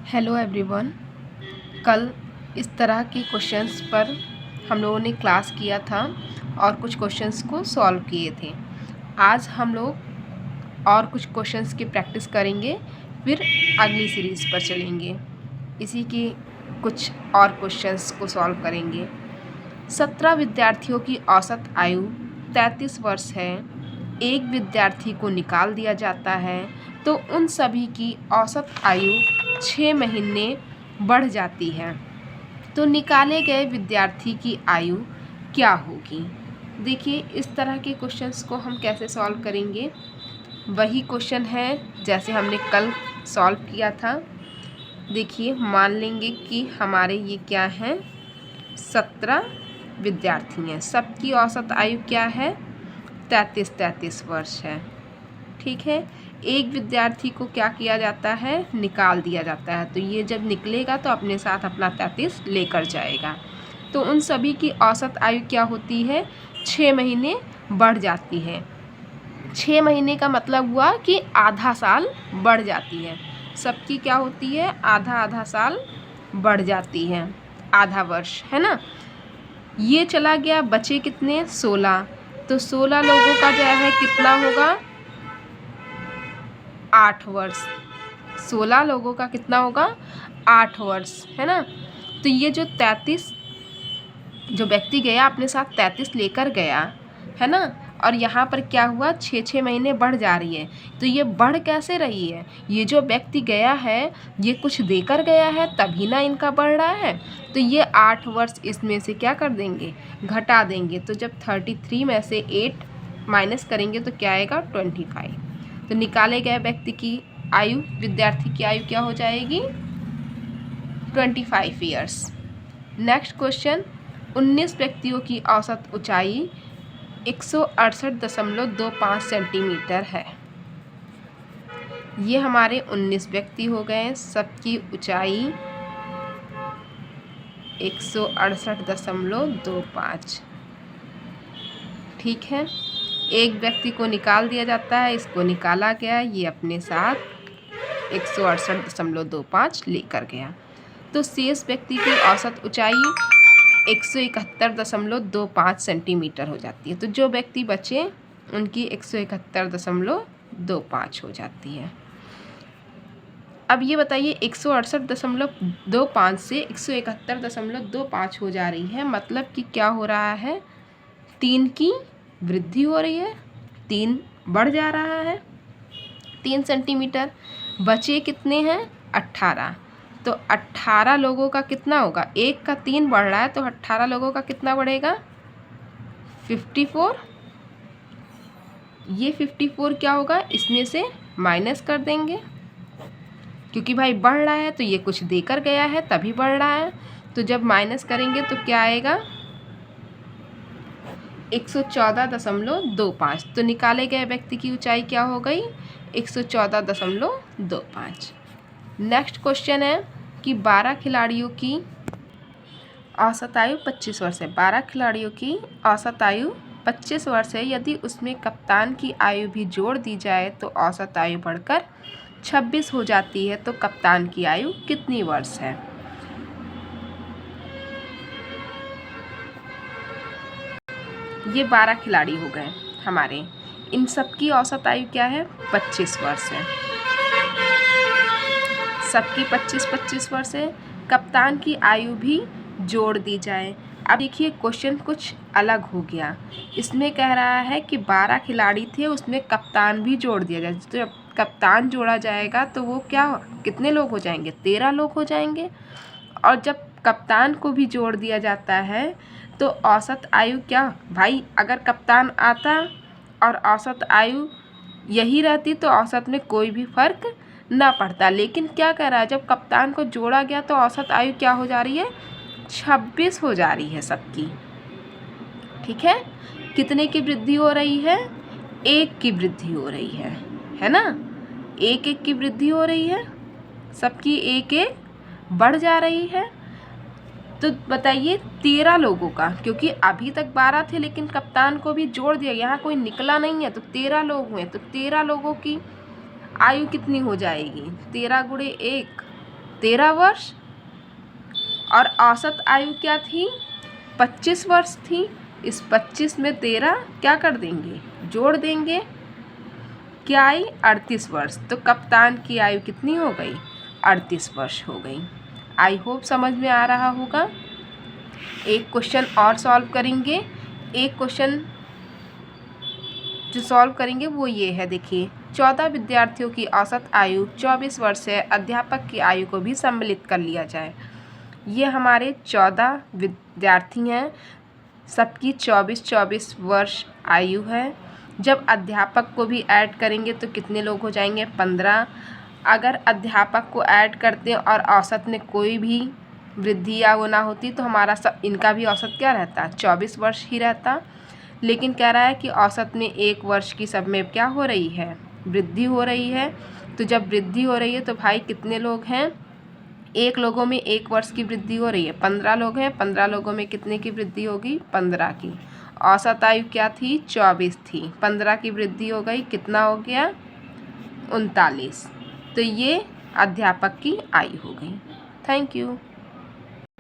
Hello everyone. कल इस तरह के क्वेश्चंस पर हम लोगों ने क्लास किया था और कुछ क्वेश्चंस को सॉल्व किए थे। आज हम लोग और कुछ क्वेश्चंस की प्रैक्टिस करेंगे, फिर अगली सीरीज़ पर चलेंगे। इसी की कुछ और क्वेश्चंस को सॉल्व करेंगे। 17 विद्यार्थियों की औसत आयु 33 वर्ष है। एक विद्यार्थी को निकाल दिया जाता है तो उन सभी की औसत आयु 6 महीने बढ़ जाती है। तो निकाले गए विद्यार्थी की आयु क्या होगी? देखिए, इस तरह के क्वेश्चंस को हम कैसे सॉल्व करेंगे। वही क्वेश्चन है जैसे हमने कल सॉल्व किया था। देखिए, मान लेंगे कि हमारे ये क्या हैं, 17 विद्यार्थी हैं। सबकी औसत आयु क्या है? 33 वर्ष है। ठीक है। एक विद्यार्थी को क्या किया जाता है? निकाल दिया जाता है। तो ये जब निकलेगा तो अपने साथ अपना 33 लेकर जाएगा। तो उन सभी की औसत आयु क्या होती है? 6 महीने बढ़ जाती है। 6 महीने का मतलब हुआ कि आधा साल बढ़ जाती है। सबकी क्या होती है? आधा साल बढ़ जाती है, आधा वर्ष, है ना। ये चला गया, बचे कितने? 16। तो 16 लोगों का जो है कितना होगा? 8 वर्ष। 16 लोगों का कितना होगा? 8 वर्ष, है ना। तो ये जो 33 जो व्यक्ति गया अपने साथ 33 लेकर गया, है ना, और यहाँ पर क्या हुआ? 6 महीने बढ़ जा रही है। तो ये बढ़ कैसे रही है? ये जो व्यक्ति गया है ये कुछ देकर गया है, तभी ना इनका बढ़ रहा है। तो ये 8 वर्ष इसमें से क्या कर देंगे? घटा देंगे। तो जब 33 में से 8 माइनस करेंगे तो क्या आएगा? 25। तो निकाले गए व्यक्ति की आयु, विद्यार्थी की आयु क्या हो जाएगी? 25 ईयर्स। नेक्स्ट क्वेश्चन, 19 व्यक्तियों की औसत ऊंचाई 168.25 सेंटीमीटर है। ये हमारे 19 व्यक्ति हो गए। सबकी ऊंचाई 168.25। ठीक है। एक व्यक्ति को निकाल दिया जाता है, इसको निकाला गया, ये अपने साथ 168.25 लेकर गया। तो शेष व्यक्ति की औसत ऊंचाई 171.25 सेंटीमीटर हो जाती है। तो जो व्यक्ति बचे उनकी 171.25 हो जाती है। अब ये बताइए, 168.25 से 171.25 हो जा रही है, मतलब कि क्या हो रहा है? 3 की वृद्धि हो रही है, 3 बढ़ जा रहा है, 3 सेंटीमीटर। बचे कितने हैं? 18। तो 18 लोगों का कितना होगा? एक का 3 बढ़ रहा है तो 18 लोगों का कितना बढ़ेगा? 54। ये 54 क्या होगा? इसमें से माइनस कर देंगे, क्योंकि भाई बढ़ रहा है तो ये कुछ देकर गया है तभी बढ़ रहा है। तो जब माइनस करेंगे तो क्या आएगा? 114.25। तो निकाले गए व्यक्ति की ऊंचाई क्या हो गई? 114.25। नेक्स्ट क्वेश्चन है कि 12 खिलाड़ियों की औसत आयु 25 वर्ष है। 12 खिलाड़ियों की औसत आयु 25 वर्ष है। यदि उसमें कप्तान की आयु भी जोड़ दी जाए तो औसत आयु बढ़कर 26 हो जाती है। तो कप्तान की आयु कितनी वर्ष है? ये 12 खिलाड़ी हो गए हमारे। इन सबकी औसत आयु क्या है? 25 वर्ष है। सबकी 25 वर्ष है। कप्तान की आयु भी जोड़ दी जाए। अब देखिए, क्वेश्चन कुछ अलग हो गया। इसमें कह रहा है कि 12 खिलाड़ी थे, उसमें कप्तान भी जोड़ दिया जाए। तो जब कप्तान जोड़ा जाएगा तो वो क्या, कितने लोग हो जाएंगे? 13 लोग हो जाएंगे। और जब कप्तान को भी जोड़ दिया जाता है तो औसत आयु क्या? भाई अगर कप्तान आता और औसत आयु यही रहती तो औसत में कोई भी फर्क ना पड़ता। लेकिन क्या कह रहा है, जब कप्तान को जोड़ा गया तो औसत आयु क्या हो जा रही है? 26 हो जा रही है सबकी। ठीक है। कितने की वृद्धि हो रही है? 1 की वृद्धि हो रही है ना। 1 की वृद्धि हो रही है, सबकी 1 बढ़ जा रही है। तो बताइए 13 लोगों का, क्योंकि अभी तक 12 थे लेकिन कप्तान को भी जोड़ दिया, यहाँ कोई निकला नहीं है, तो 13 लोग हुए। तो 13 लोगों की आयु कितनी हो जाएगी? 13 गुणे 1, 13 वर्ष और औसत आयु क्या थी? 25 वर्ष थी। इस 25 में 13 क्या कर देंगे? जोड़ देंगे। क्या आई? 38 वर्ष। तो कप्तान की आयु कितनी हो गई? 38 वर्ष हो गई। आई होप समझ में आ रहा होगा। एक क्वेश्चन और सॉल्व करेंगे। एक क्वेश्चन जो सॉल्व करेंगे वो ये है, देखिए 14 विद्यार्थियों की औसत आयु 24 वर्ष है, अध्यापक की आयु को भी सम्मिलित कर लिया जाए। ये हमारे 14 विद्यार्थी हैं, सबकी 24-24 वर्ष आयु है। जब अध्यापक को भी ऐड करेंगे तो कितने लोग हो जाएंगे? 15। अगर अध्यापक को ऐड करते हैं और औसत में कोई भी वृद्धि या वो ना होती तो हमारा सब इनका भी औसत क्या रहता? 24 वर्ष ही रहता। लेकिन कह रहा है कि औसत में 1 वर्ष की सब में क्या हो रही है? वृद्धि हो रही है। तो जब वृद्धि हो रही है तो भाई कितने लोग हैं? 1 लोगों में 1 वर्ष की वृद्धि हो रही है। 15 लोग हैं, 15 लोगों में कितने की वृद्धि होगी? 15 की। औसत आयु क्या थी? 24 थी। 15 की वृद्धि हो गई, कितना हो गया? 39। तो ये अध्यापक की आयु हो गई। Thank you.